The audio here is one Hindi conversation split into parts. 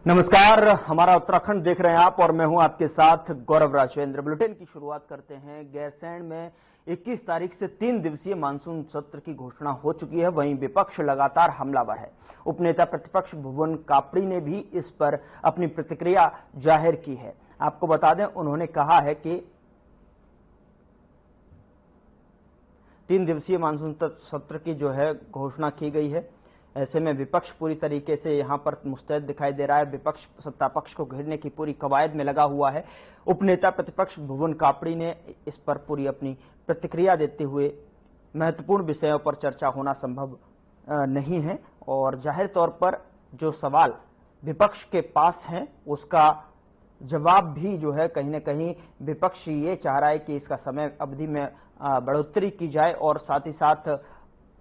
नमस्कार, हमारा उत्तराखंड देख रहे हैं आप और मैं हूं आपके साथ गौरव राजेंद्र। बुलेटिन की शुरुआत करते हैं। गैरसैंण में 21 तारीख से 3 दिवसीय मानसून सत्र की घोषणा हो चुकी है। वहीं विपक्ष लगातार हमलावर है। उपनेता प्रतिपक्ष भुवन कापड़ी ने भी इस पर अपनी प्रतिक्रिया जाहिर की है। आपको बता दें, उन्होंने कहा है कि 3 दिवसीय मानसून सत्र की जो है घोषणा की गई है। ऐसे में विपक्ष पूरी तरीके से यहां पर मुस्तैद दिखाई दे रहा है। विपक्ष सत्ता पक्ष को घेरने की पूरी कवायद में लगा हुआ है। उपनेता प्रतिपक्ष भुवन कापड़ी ने इस पर पूरी अपनी प्रतिक्रिया देते हुए महत्वपूर्ण विषयों पर चर्चा होना संभव नहीं है और जाहिर तौर पर जो सवाल विपक्ष के पास हैं उसका जवाब भी जो है कहीं ना कहीं विपक्ष ये चाह रहा है कि इसका समय अवधि में बढ़ोतरी की जाए और साथ ही साथ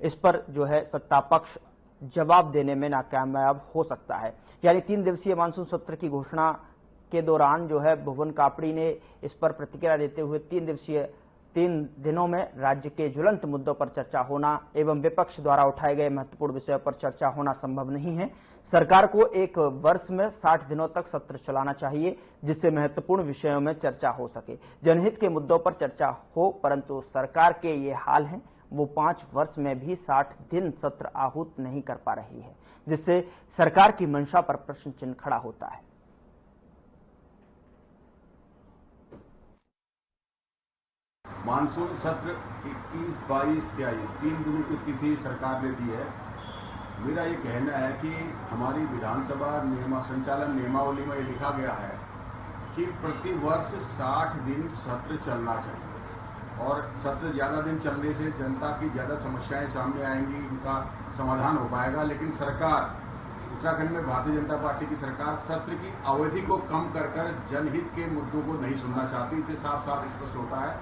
इस पर जो है सत्ता पक्ष जवाब देने में नाकामयाब हो सकता है। यानी 3 दिवसीय मानसून सत्र की घोषणा के दौरान जो है भुवन कापड़ी ने इस पर प्रतिक्रिया देते हुए 3 दिनों में राज्य के ज्वलंत मुद्दों पर चर्चा होना एवं विपक्ष द्वारा उठाए गए महत्वपूर्ण विषयों पर चर्चा होना संभव नहीं है। सरकार को एक वर्ष में 60 दिनों तक सत्र चलाना चाहिए जिससे महत्वपूर्ण विषयों में चर्चा हो सके, जनहित के मुद्दों पर चर्चा हो, परंतु सरकार के ये हाल है वो 5 वर्ष में भी 60 दिन सत्र आहूत नहीं कर पा रही है, जिससे सरकार की मंशा पर प्रश्न चिन्ह खड़ा होता है। मानसून सत्र 21, 22, 23 3 दिनों की तिथि सरकार ने दी है। मेरा ये कहना है कि हमारी विधानसभा संचालन नियमावली में लिखा गया है कि प्रति वर्ष 60 दिन सत्र चलना चाहिए और सत्र ज्यादा दिन चलने से जनता की ज्यादा समस्याएं सामने आएंगी, उनका समाधान हो पाएगा। लेकिन सरकार, उत्तराखंड में भारतीय जनता पार्टी की सरकार सत्र की अवधि को कम कर जनहित के मुद्दों को नहीं सुनना चाहती। इससे साफ साफ स्पष्ट होता है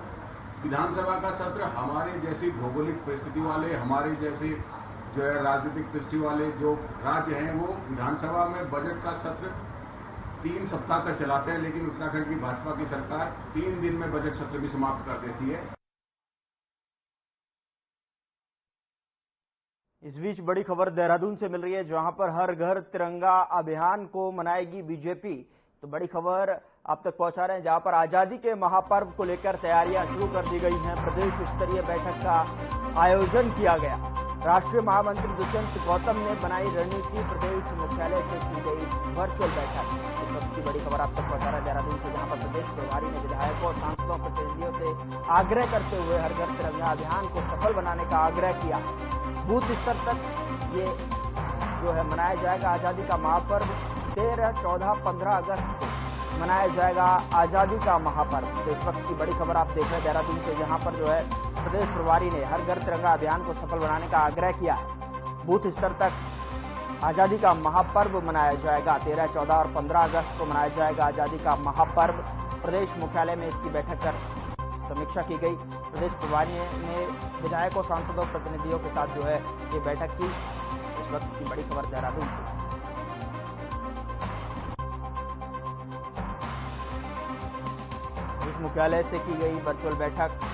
विधानसभा का सत्र हमारे जैसी भौगोलिक परिस्थिति वाले, हमारे जैसे जो है राजनीतिक परिस्थिति वाले जो राज्य हैं वो विधानसभा में बजट का सत्र 3 सप्ताह तक चलाते हैं, लेकिन उत्तराखंड की भाजपा की सरकार 3 दिन में बजट सत्र भी समाप्त कर देती है। इस बीच बड़ी खबर देहरादून से मिल रही है, जहां पर हर घर तिरंगा अभियान को मनाएगी बीजेपी। तो बड़ी खबर आप तक पहुंचा रहे हैं, जहां पर आजादी के महापर्व को लेकर तैयारियां शुरू कर दी गई हैं। प्रदेश स्तरीय बैठक का आयोजन किया गया। राष्ट्रीय महामंत्री दुष्यंत गौतम ने बनाई रणनीति। प्रदेश मुख्यालय से की गई वर्चुअल बैठक। इस वक्त की बड़ी खबर आप तक पहुंचा रहे हैं देहरादून से, जहां पर प्रदेश प्रभारी ने विधायकों, सांसदों, प्रतिनिधियों से आग्रह करते हुए हर घर तिरंगा अभियान को सफल बनाने का आग्रह किया। बूथ स्तर तक ये जो है मनाया जाएगा आजादी का महापर्व। 13, 14, 15 अगस्त को मनाया जाएगा आजादी का महापर्व। तो इस वक्त की बड़ी खबर आप देख रहे हैं देहरादून से, जहां पर जो है प्रदेश प्रभारी ने हर घर तिरंगा अभियान को सफल बनाने का आग्रह किया है। बूथ स्तर तक आजादी का महापर्व मनाया जाएगा। 13, 14 और 15 अगस्त को मनाया जाएगा आजादी का महापर्व। प्रदेश मुख्यालय में इसकी बैठक कर समीक्षा की गई। प्रदेश प्रभारी ने विधायकों, सांसदों, प्रतिनिधियों के साथ जो है ये बैठक की। इस वक्त की बड़ी खबर देहरादून से। प्रदेश मुख्यालय से की गई वर्चुअल बैठक।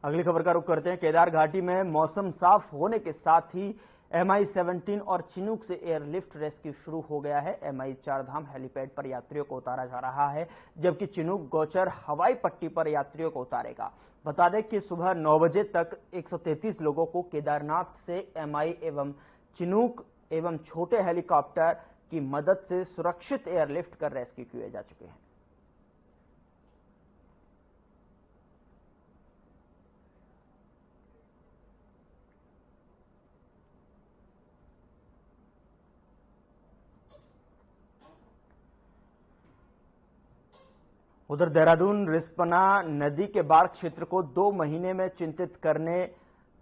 अगली खबर का रुख करते हैं। केदार घाटी में मौसम साफ होने के साथ ही MI-17 और चिनूक से एयरलिफ्ट रेस्क्यू शुरू हो गया है। MI चारधाम हेलीपैड पर यात्रियों को उतारा जा रहा है, जबकि चिनूक गौचर हवाई पट्टी पर यात्रियों को उतारेगा। बता दें कि सुबह 9 बजे तक 133 लोगों को केदारनाथ से MI एवं चिनूक एवं छोटे हेलीकॉप्टर की मदद से सुरक्षित एयरलिफ्ट कर रेस्क्यू किए जा चुके हैं। उधर देहरादून रिस्पना नदी के बाढ़ क्षेत्र को 2 महीने में चिंतित करने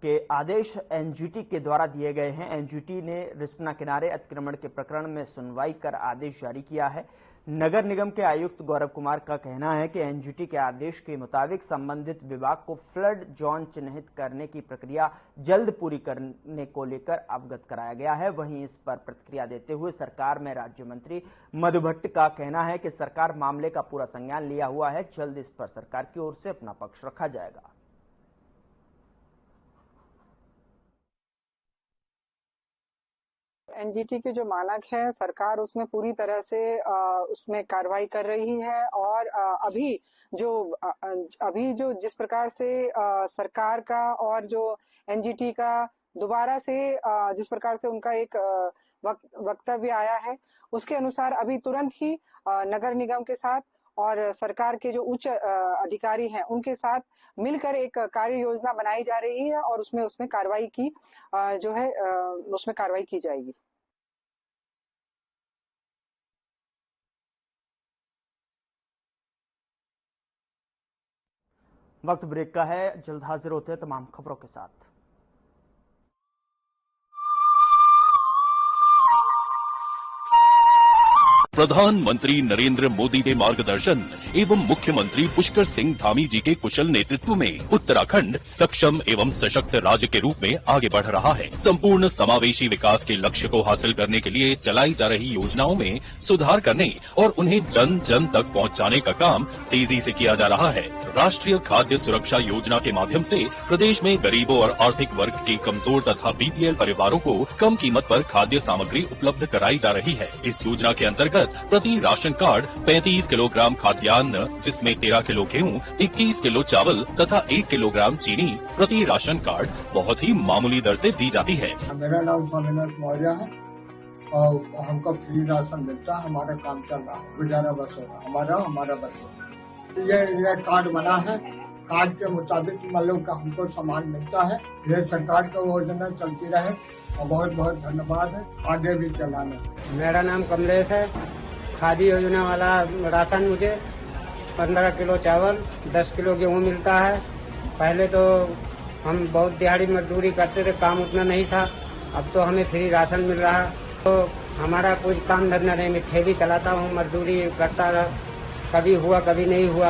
के आदेश एनजीटी के द्वारा दिए गए हैं। एनजीटी ने रिस्पना किनारे अतिक्रमण के प्रकरण में सुनवाई कर आदेश जारी किया है। नगर निगम के आयुक्त गौरव कुमार का कहना है कि एनजीटी के आदेश के मुताबिक संबंधित विभाग को फ्लड जोन चिन्हित करने की प्रक्रिया जल्द पूरी करने को लेकर अवगत कराया गया है। वहीं इस पर प्रतिक्रिया देते हुए सरकार में राज्य मंत्री मधु भट्ट का कहना है कि सरकार मामले का पूरा संज्ञान लिया हुआ है, जल्द इस पर सरकार की ओर से अपना पक्ष रखा जाएगा। एनजीटी के जो मानक है सरकार उसमें पूरी तरह से उसमें कार्रवाई कर रही है और अभी जो जिस प्रकार से सरकार का और जो एनजीटी का दोबारा से जिस प्रकार से उनका एक वक्तव्य आया है उसके अनुसार अभी तुरंत ही नगर निगम के साथ और सरकार के जो उच्च अधिकारी हैं उनके साथ मिलकर एक कार्य योजना बनाई जा रही है और उसमें कार्रवाई की जो है उसमें कार्रवाई की जाएगी। वक्त ब्रेक का है, जल्द हाजिर होते हैं तमाम खबरों के साथ। प्रधानमंत्री नरेंद्र मोदी के मार्गदर्शन एवं मुख्यमंत्री पुष्कर सिंह धामी जी के कुशल नेतृत्व में उत्तराखंड सक्षम एवं सशक्त राज्य के रूप में आगे बढ़ रहा है। संपूर्ण समावेशी विकास के लक्ष्य को हासिल करने के लिए चलाई जा रही योजनाओं में सुधार करने और उन्हें जन जन तक पहुंचाने का काम तेजी से किया जा रहा है। राष्ट्रीय खाद्य सुरक्षा योजना के माध्यम से प्रदेश में गरीबों और आर्थिक वर्ग के कमजोर तथा बीपीएल परिवारों को कम कीमत पर खाद्य सामग्री उपलब्ध कराई जा रही है। इस योजना के अंतर्गत प्रति राशन कार्ड 35 किलोग्राम खाद्यान्न जिसमें 13 किलो गेहूं, 21 किलो चावल तथा 1 किलोग्राम चीनी प्रति राशन कार्ड बहुत ही मामूली दर से दी जाती है। मेरा नाम स्वामीनाथ मौर्य है और हमको फ्री राशन मिलता है। हमारा काम चल रहा है, गुजारा बस हो रहा है, हमारा बस हो रहा है। ये कार्ड बना है, कार्ड के मुताबिक मतलब का हमको सामान मिलता है। ये सरकार का योजना चलती रहे और बहुत बहुत धन्यवाद है, आगे भी चलाना। मेरा नाम कमलेश है। खादी योजना वाला राशन मुझे 15 किलो चावल 10 किलो गेहूँ मिलता है। पहले तो हम बहुत दिहाड़ी मजदूरी करते थे, काम उतना नहीं था, अब तो हमें फ्री राशन मिल रहा है। तो हमारा कोई काम धंधा नहीं, मैं ठेली चलाता हूँ, मजदूरी करता रहा, कभी हुआ कभी नहीं हुआ।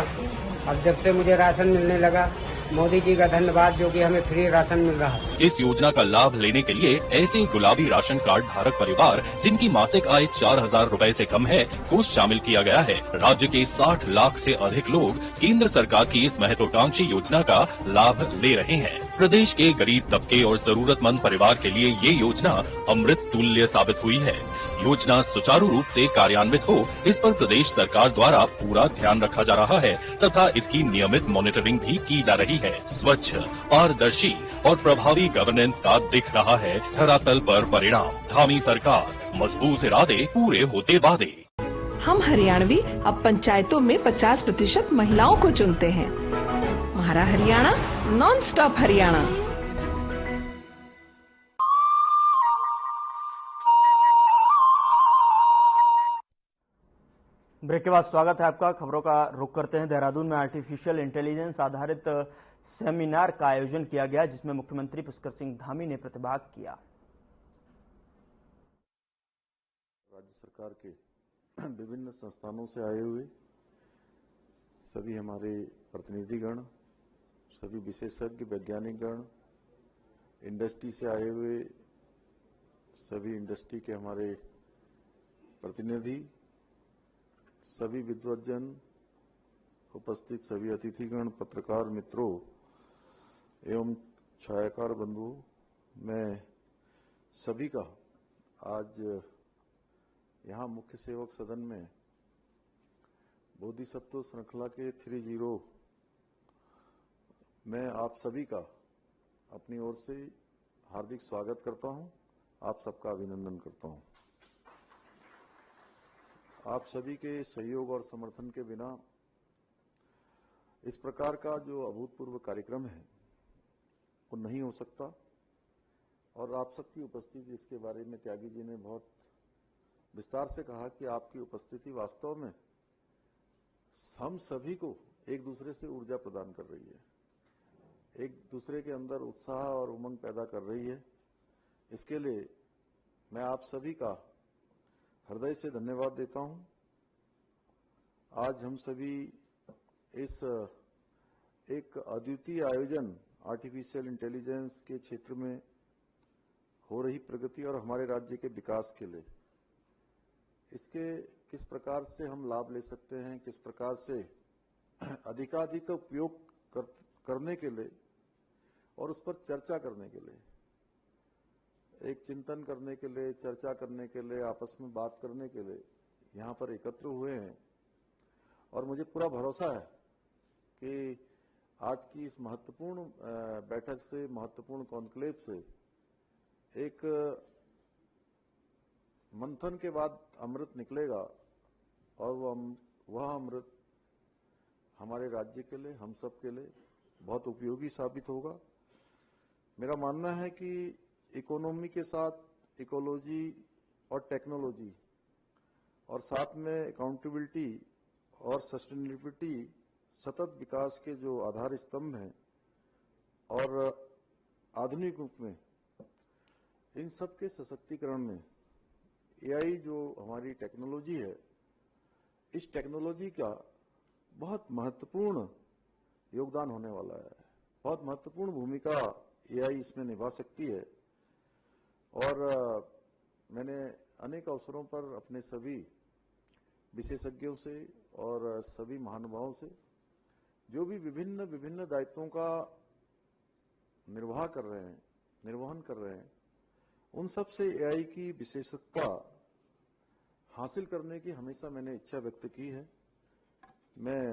अब जब से मुझे राशन मिलने लगा, मोदी जी का धन्यवाद जो कि हमें फ्री राशन मिल रहा है। इस योजना का लाभ लेने के लिए ऐसे गुलाबी राशन कार्ड धारक परिवार जिनकी मासिक आय 4,000 रूपए से कम है को शामिल किया गया है। राज्य के 60 लाख से अधिक लोग केंद्र सरकार की इस महत्वाकांक्षी योजना का लाभ ले रहे हैं। प्रदेश के गरीब तबके और जरूरतमंद परिवार के लिए ये योजना अमृत तुल्य साबित हुई है। योजना सुचारू रूप से कार्यान्वित हो, इस पर प्रदेश सरकार द्वारा पूरा ध्यान रखा जा रहा है तथा इसकी नियमित मॉनिटरिंग भी की जा रही है। स्वच्छ, पारदर्शी और प्रभावी गवर्नेंस का दिख रहा है धरातल पर परिणाम। धामी सरकार, मजबूत इरादे, पूरे होते वादे। हम हरियाणवी अब पंचायतों में 50% महिलाओं को चुनते हैं। हमारा Haryana, non stop Haryana. Break के बाद स्वागत है आपका। खबरों का रुख करते हैं। देहरादून में आर्टिफिशियल इंटेलिजेंस आधारित सेमिनार का आयोजन किया गया जिसमें मुख्यमंत्री पुष्कर सिंह धामी ने प्रतिभाग किया। राज्य सरकार के विभिन्न संस्थानों से आए हुए सभी हमारे प्रतिनिधिगण, सभी विशेषज्ञ वैज्ञानिकगण, इंडस्ट्री से आए हुए सभी इंडस्ट्री के हमारे प्रतिनिधि, सभी विद्वज्जन, उपस्थित सभी अतिथिगण, पत्रकार मित्रों एवं छायाकार बंधुओं, मैं सभी का आज यहाँ मुख्य सेवक सदन में बोधिसत्व श्रृंखला के 3.0 मैं आप सभी का अपनी ओर से हार्दिक स्वागत करता हूं, आप सबका अभिनंदन करता हूं। आप सभी के सहयोग और समर्थन के बिना इस प्रकार का जो अभूतपूर्व कार्यक्रम है वो नहीं हो सकता और आप सबकी उपस्थिति, इसके बारे में त्यागी जी ने बहुत विस्तार से कहा कि आपकी उपस्थिति वास्तव में हम सभी को एक दूसरे से ऊर्जा प्रदान कर रही है, एक दूसरे के अंदर उत्साह और उमंग पैदा कर रही है। इसके लिए मैं आप सभी का हृदय से धन्यवाद देता हूं। आज हम सभी इस एक अद्वितीय आयोजन आर्टिफिशियल इंटेलिजेंस के क्षेत्र में हो रही प्रगति और हमारे राज्य के विकास के लिए इसके किस प्रकार से हम लाभ ले सकते हैं, किस प्रकार से अधिकाधिक उपयोग करने के लिए और उस पर चर्चा करने के लिए एक चिंतन करने के लिए, चर्चा करने के लिए, आपस में बात करने के लिए यहां पर एकत्र हुए हैं। और मुझे पूरा भरोसा है कि आज की इस महत्वपूर्ण बैठक से, महत्वपूर्ण कॉन्क्लेव से एक मंथन के बाद अमृत निकलेगा और वह अमृत हमारे राज्य के लिए, हम सब के लिए बहुत उपयोगी साबित होगा। मेरा मानना है कि इकोनॉमी के साथ इकोलॉजी और टेक्नोलॉजी और साथ में अकाउंटेबिलिटी और सस्टेनेबिलिटी सतत विकास के जो आधार स्तंभ हैं और आधुनिक रूप में इन सब के सशक्तिकरण में एआई जो हमारी टेक्नोलॉजी है, इस टेक्नोलॉजी का बहुत महत्वपूर्ण योगदान होने वाला है। बहुत महत्वपूर्ण भूमिका एआई इसमें निभा सकती है। और मैंने अनेक अवसरों पर अपने सभी विशेषज्ञों से और सभी महानुभावों से, जो भी विभिन्न दायित्वों का निर्वहन कर रहे हैं, उन सब से एआई की विशेषता हासिल करने की हमेशा मैंने इच्छा व्यक्त की है। मैं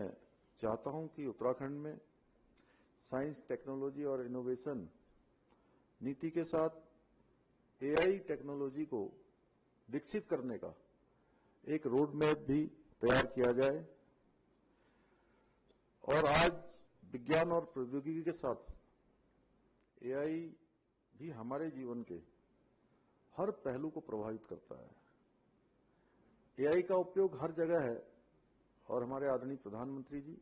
चाहता हूं कि उत्तराखंड में साइंस, टेक्नोलॉजी और इनोवेशन नीति के साथ एआई टेक्नोलॉजी को विकसित करने का एक रोड मैप भी तैयार किया जाए। और आज विज्ञान और प्रौद्योगिकी के साथ एआई भी हमारे जीवन के हर पहलू को प्रभावित करता है। एआई का उपयोग हर जगह है और हमारे आदरणीय प्रधानमंत्री जी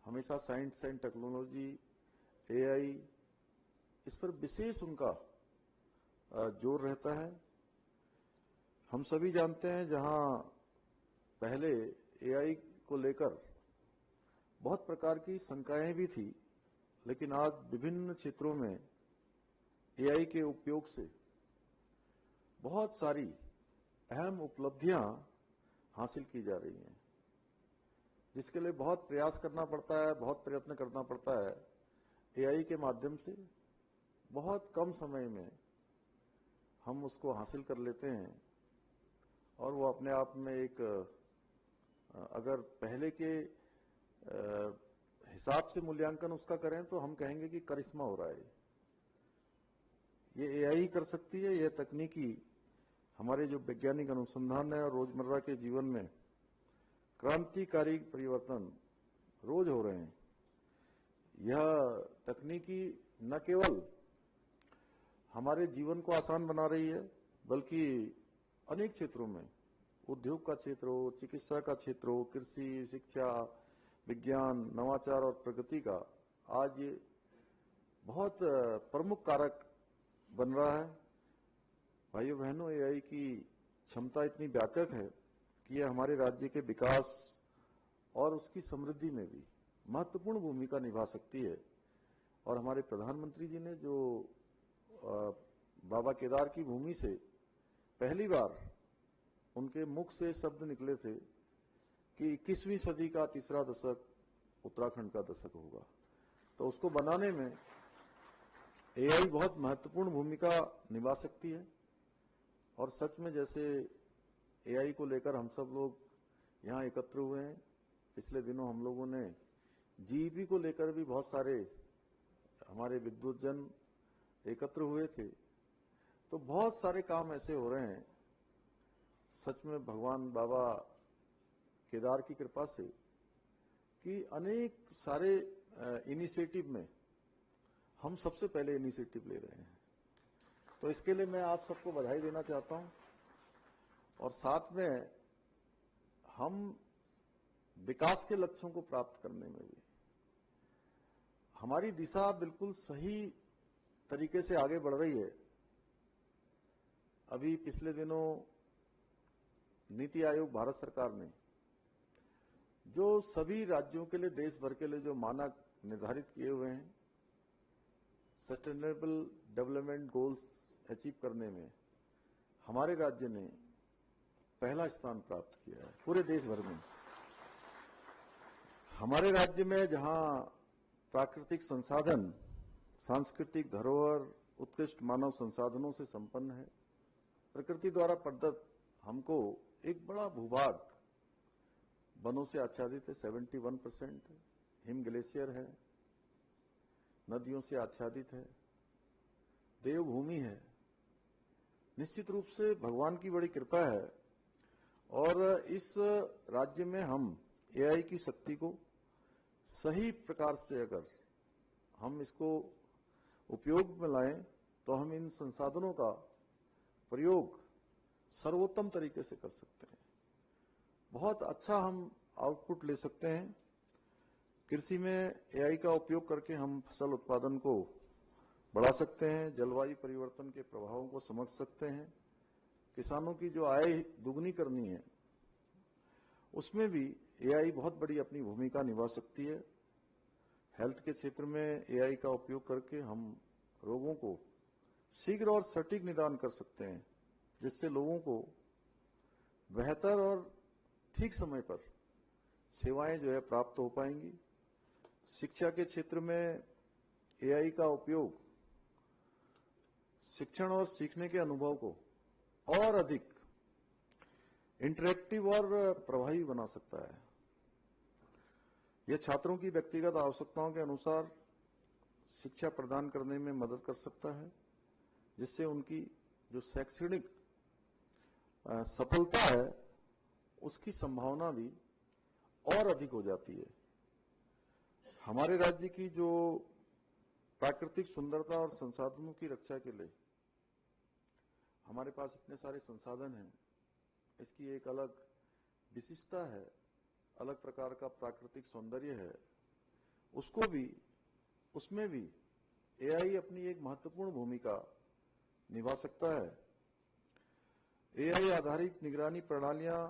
हमेशा साइंस एंड टेक्नोलॉजी, एआई, इस पर विशेष उनका जोर रहता है। हम सभी जानते हैं, जहां पहले एआई को लेकर बहुत प्रकार की शंकाएं भी थी, लेकिन आज विभिन्न क्षेत्रों में एआई के उपयोग से बहुत सारी अहम उपलब्धियां हासिल की जा रही हैं, जिसके लिए बहुत प्रयास करना पड़ता है, बहुत प्रयत्न करना पड़ता है। एआई के माध्यम से बहुत कम समय में हम उसको हासिल कर लेते हैं और वो अपने आप में एक, अगर पहले के हिसाब से मूल्यांकन उसका करें तो हम कहेंगे कि करिश्मा हो रहा है। ये एआई कर सकती है। यह तकनीकी हमारे जो वैज्ञानिक अनुसंधान है और रोजमर्रा के जीवन में क्रांतिकारी परिवर्तन रोज हो रहे हैं। यह तकनीकी न केवल हमारे जीवन को आसान बना रही है, बल्कि अनेक क्षेत्रों में, उद्योग का क्षेत्र हो, चिकित्सा का क्षेत्र हो, कृषि, शिक्षा, विज्ञान, नवाचार और प्रगति का आज ये बहुत प्रमुख कारक बन रहा है। भाइयों बहनों, एआई की क्षमता इतनी व्यापक है कि यह हमारे राज्य के विकास और उसकी समृद्धि में भी महत्वपूर्ण भूमिका निभा सकती है। और हमारे प्रधानमंत्री जी ने जो बाबा केदार की भूमि से पहली बार उनके मुख से शब्द निकले थे कि 21वीं सदी का तीसरा दशक उत्तराखंड का दशक होगा, तो उसको बनाने में एआई बहुत महत्वपूर्ण भूमिका निभा सकती है। और सच में जैसे एआई को लेकर हम सब लोग यहां एकत्र हुए हैं, पिछले दिनों हम लोगों ने जीईबी को लेकर भी बहुत सारे हमारे विद्वतजन एकत्र हुए थे, तो बहुत सारे काम ऐसे हो रहे हैं। सच में भगवान बाबा केदार की कृपा से कि अनेक सारे इनिशिएटिव में हम सबसे पहले इनिशिएटिव ले रहे हैं। तो इसके लिए मैं आप सबको बधाई देना चाहता हूं। और साथ में हम विकास के लक्ष्यों को प्राप्त करने में भी हमारी दिशा बिल्कुल सही तरीके से आगे बढ़ रही है। अभी पिछले दिनों नीति आयोग भारत सरकार ने जो सभी राज्यों के लिए, देश भर के लिए जो मानक निर्धारित किए हुए हैं, सस्टेनेबल डेवलपमेंट गोल्स अचीव करने में हमारे राज्य ने पहला स्थान प्राप्त किया है पूरे देश भर में। हमारे राज्य में जहां प्राकृतिक संसाधन, सांस्कृतिक धरोहर, उत्कृष्ट मानव संसाधनों से संपन्न है। प्रकृति द्वारा प्रदत्त हमको एक बड़ा भूभाग वनों से आच्छादित है, 71%, हिम ग्लेशियर है, नदियों से आच्छादित है, देवभूमि है। निश्चित रूप से भगवान की बड़ी कृपा है और इस राज्य में हम एआई की शक्ति को सही प्रकार से अगर हम इसको उपयोग में लाएं तो हम इन संसाधनों का प्रयोग सर्वोत्तम तरीके से कर सकते हैं। बहुत अच्छा हम आउटपुट ले सकते हैं। कृषि में एआई का उपयोग करके हम फसल उत्पादन को बढ़ा सकते हैं, जलवायु परिवर्तन के प्रभावों को समझ सकते हैं, किसानों की जो आय दुगनी करनी है उसमें भी एआई बहुत बड़ी अपनी भूमिका निभा सकती है। हेल्थ के क्षेत्र में एआई का उपयोग करके हम रोगों को शीघ्र और सटीक निदान कर सकते हैं, जिससे लोगों को बेहतर और ठीक समय पर सेवाएं जो है प्राप्त हो पाएंगी। शिक्षा के क्षेत्र में एआई का उपयोग शिक्षण और सीखने के अनुभव को और अधिक इंटरैक्टिव और प्रभावी बना सकता है। यह छात्रों की व्यक्तिगत आवश्यकताओं के अनुसार शिक्षा प्रदान करने में मदद कर सकता है, जिससे उनकी जो शैक्षणिक सफलता है उसकी संभावना भी और अधिक हो जाती है। हमारे राज्य की जो प्राकृतिक सुंदरता और संसाधनों की रक्षा के लिए हमारे पास इतने सारे संसाधन हैं, इसकी एक अलग विशिष्टता है, अलग प्रकार का प्राकृतिक सौंदर्य है, उसमें भी एआई अपनी एक महत्वपूर्ण भूमिका निभा सकता है। एआई आधारित निगरानी प्रणालियां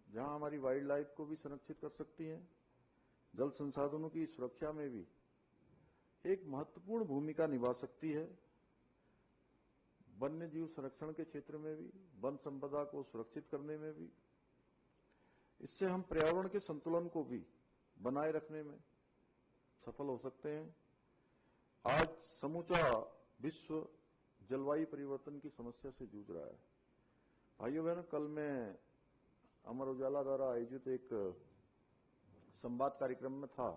जहां हमारी वाइल्ड लाइफ को भी संरक्षित कर सकती हैं, जल संसाधनों की सुरक्षा में भी एक महत्वपूर्ण भूमिका निभा सकती है। वन्य जीव संरक्षण के क्षेत्र में भी, वन संपदा को सुरक्षित करने में भी, इससे हम पर्यावरण के संतुलन को भी बनाए रखने में सफल हो सकते हैं। आज समूचा विश्व जलवायु परिवर्तन की समस्या से जूझ रहा है। भाइयों बहनों, कल मैं अमर उजाला द्वारा आयोजित एक संवाद कार्यक्रम में था,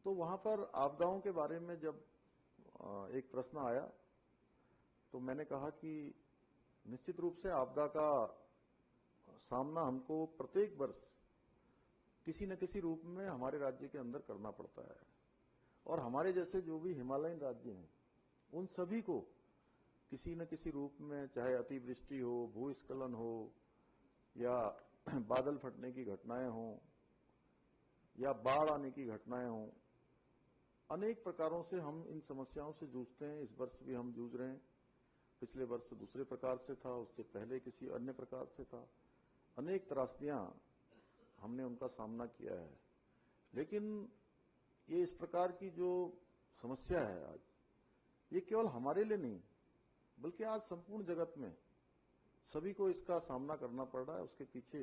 तो वहां पर आपदाओं के बारे में जब एक प्रश्न आया तो मैंने कहा कि निश्चित रूप से आपदा का सामना हमको प्रत्येक वर्ष किसी न किसी रूप में हमारे राज्य के अंदर करना पड़ता है, और हमारे जैसे जो भी हिमालयन राज्य हैं उन सभी को किसी न किसी रूप में, चाहे अतिवृष्टि हो, भूस्खलन हो, या बादल फटने की घटनाएं हों, या बाढ़ आने की घटनाएं हों, अनेक प्रकारों से हम इन समस्याओं से जूझते हैं। इस वर्ष भी हम जूझ रहे हैं। पिछले वर्ष दूसरे प्रकार से था, उससे पहले किसी अन्य प्रकार से था। अनेक त्रासदियां हमने उनका सामना किया है, लेकिन ये इस प्रकार की जो समस्या है आज, ये केवल हमारे लिए नहीं बल्कि आज संपूर्ण जगत में सभी को इसका सामना करना पड़ रहा है। उसके पीछे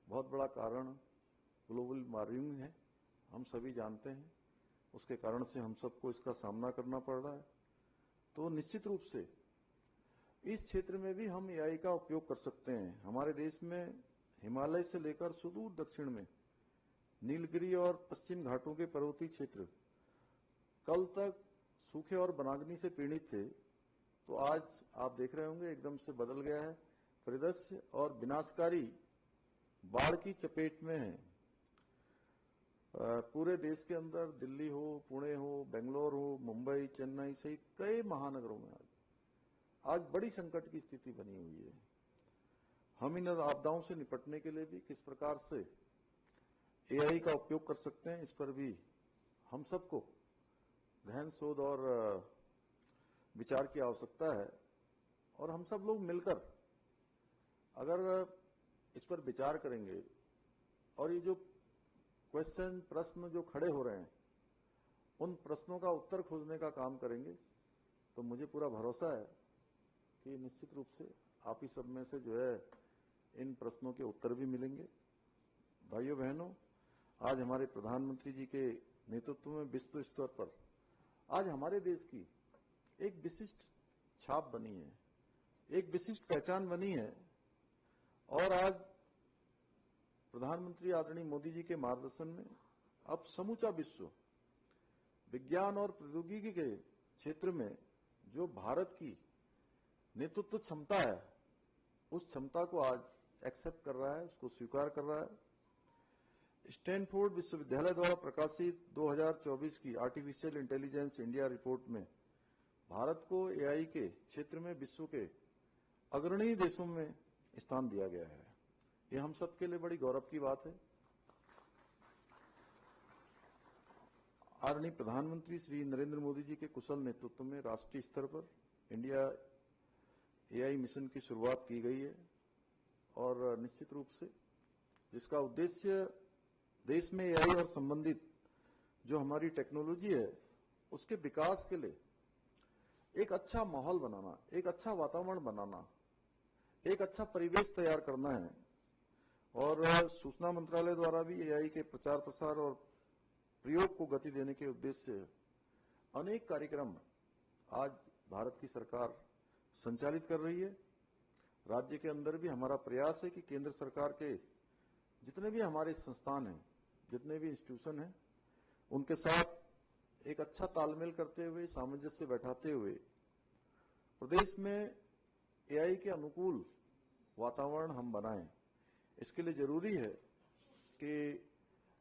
बहुत बड़ा कारण ग्लोबल वार्मिंग है, हम सभी जानते हैं। उसके कारण से हम सबको इसका सामना करना पड़ रहा है। तो निश्चित रूप से इस क्षेत्र में भी हम एआई का उपयोग कर सकते हैं। हमारे देश में हिमालय से लेकर सुदूर दक्षिण में नीलगिरी और पश्चिम घाटों के पर्वतीय क्षेत्र कल तक सूखे और वनाग्नि से पीड़ित थे, तो आज आप देख रहे होंगे एकदम से बदल गया है परिदृश्य, और विनाशकारी बाढ़ की चपेट में है। पूरे देश के अंदर दिल्ली हो, पुणे हो, बेंगलोर हो, मुंबई, चेन्नई सहित कई महानगरों में आज बड़ी संकट की स्थिति बनी हुई है। हम इन आपदाओं से निपटने के लिए भी किस प्रकार से एआई का उपयोग कर सकते हैं, इस पर भी हम सबको गहन शोध और विचार की आवश्यकता है। और हम सब लोग मिलकर अगर इस पर विचार करेंगे और ये जो प्रश्न जो खड़े हो रहे हैं, उन प्रश्नों का उत्तर खोजने का काम करेंगे, तो मुझे पूरा भरोसा है कि निश्चित रूप से आप ही सब में से जो है इन प्रश्नों के उत्तर भी मिलेंगे। भाइयों बहनों, आज हमारे प्रधानमंत्री जी के नेतृत्व में विश्व स्तर पर आज हमारे देश की एक विशिष्ट छाप बनी है, एक विशिष्ट पहचान बनी है। और आज प्रधानमंत्री आदरणीय मोदी जी के मार्गदर्शन में अब समूचा विश्व विज्ञान और प्रौद्योगिकी के क्षेत्र में जो भारत की नेतृत्व क्षमता है, उस क्षमता को आज एक्सेप्ट कर रहा है, उसको स्वीकार कर रहा है। स्टैनफोर्ड विश्वविद्यालय द्वारा प्रकाशित 2024 की आर्टिफिशियल इंटेलिजेंस इंडिया रिपोर्ट में भारत को एआई के क्षेत्र में विश्व के अग्रणी देशों में स्थान दिया गया है। यह हम सबके लिए बड़ी गौरव की बात है। आदरणीय प्रधानमंत्री श्री नरेंद्र मोदी जी के कुशल नेतृत्व में राष्ट्रीय स्तर पर इंडिया एआई मिशन की शुरुआत की गई है और निश्चित रूप से जिसका उद्देश्य देश में एआई और संबंधित जो हमारी टेक्नोलॉजी है उसके विकास के लिए एक अच्छा माहौल बनाना, एक अच्छा वातावरण बनाना, एक अच्छा परिवेश तैयार करना है। और सूचना मंत्रालय द्वारा भी एआई के प्रचार प्रसार और प्रयोग को गति देने के उद्देश्य से अनेक कार्यक्रम आज भारत की सरकार संचालित कर रही है। राज्य के अंदर भी हमारा प्रयास है कि केंद्र सरकार के जितने भी हमारे संस्थान हैं, जितने भी इंस्टीट्यूशन हैं, उनके साथ एक अच्छा तालमेल करते हुए, सामंजस्य बैठाते हुए प्रदेश में एआई के अनुकूल वातावरण हम बनाएं। इसके लिए जरूरी है कि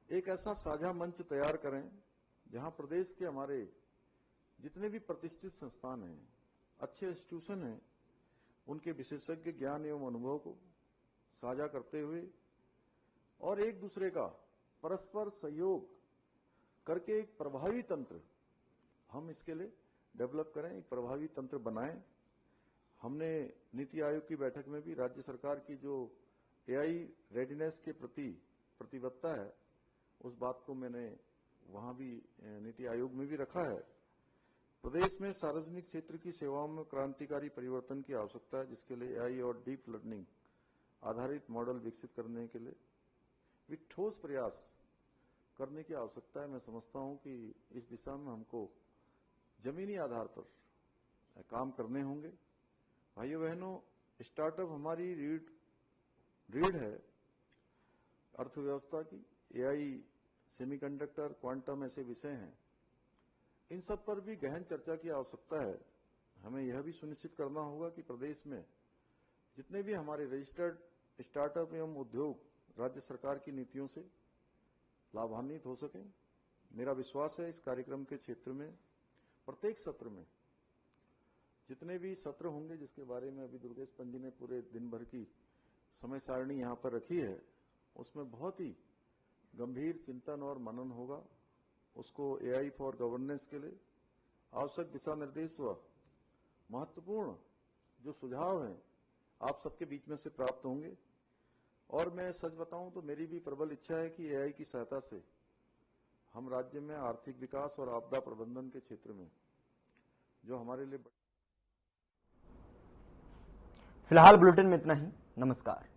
एक ऐसा साझा मंच तैयार करें जहां प्रदेश के हमारे जितने भी प्रतिष्ठित संस्थान हैं, अच्छे इंस्टीट्यूशन हैं, उनके विशेषज्ञ ज्ञान एवं अनुभव को साझा करते हुए और एक दूसरे का परस्पर सहयोग करके एक प्रभावी तंत्र हम इसके लिए डेवलप करें, एक प्रभावी तंत्र बनाएं। हमने नीति आयोग की बैठक में भी राज्य सरकार की जो एआई रेडीनेस के प्रति प्रतिबद्धता है, उस बात को मैंने वहां भी नीति आयोग में भी रखा है। प्रदेश में सार्वजनिक क्षेत्र की सेवाओं में क्रांतिकारी परिवर्तन की आवश्यकता है, जिसके लिए एआई और डीप लर्निंग आधारित मॉडल विकसित करने के लिए भी ठोस प्रयास करने की आवश्यकता है। मैं समझता हूं कि इस दिशा में हमको जमीनी आधार पर काम करने होंगे। भाइयों बहनों, स्टार्टअप हमारी रीढ़ है अर्थव्यवस्था की। एआई, सेमीकंडक्टर, क्वांटम ऐसे विषय हैं, इन सब पर भी गहन चर्चा की आवश्यकता है। हमें यह भी सुनिश्चित करना होगा कि प्रदेश में जितने भी हमारे रजिस्टर्ड स्टार्टअप एवं उद्योग राज्य सरकार की नीतियों से लाभान्वित हो सकें। मेरा विश्वास है इस कार्यक्रम के क्षेत्र में प्रत्येक सत्र में जितने भी सत्र होंगे, जिसके बारे में अभी दुर्गेश पंत जी ने पूरे दिन भर की समय सारणी यहां पर रखी है, उसमें बहुत ही गंभीर चिंतन और मनन होगा। उसको एआई फॉर गवर्नेंस के लिए आवश्यक दिशा निर्देश व महत्वपूर्ण जो सुझाव हैं आप सबके बीच में से प्राप्त होंगे। और मैं सच बताऊं तो मेरी भी प्रबल इच्छा है कि एआई की सहायता से हम राज्य में आर्थिक विकास और आपदा प्रबंधन के क्षेत्र में जो हमारे लिए फिलहाल बुलेटिन में इतना ही। नमस्कार।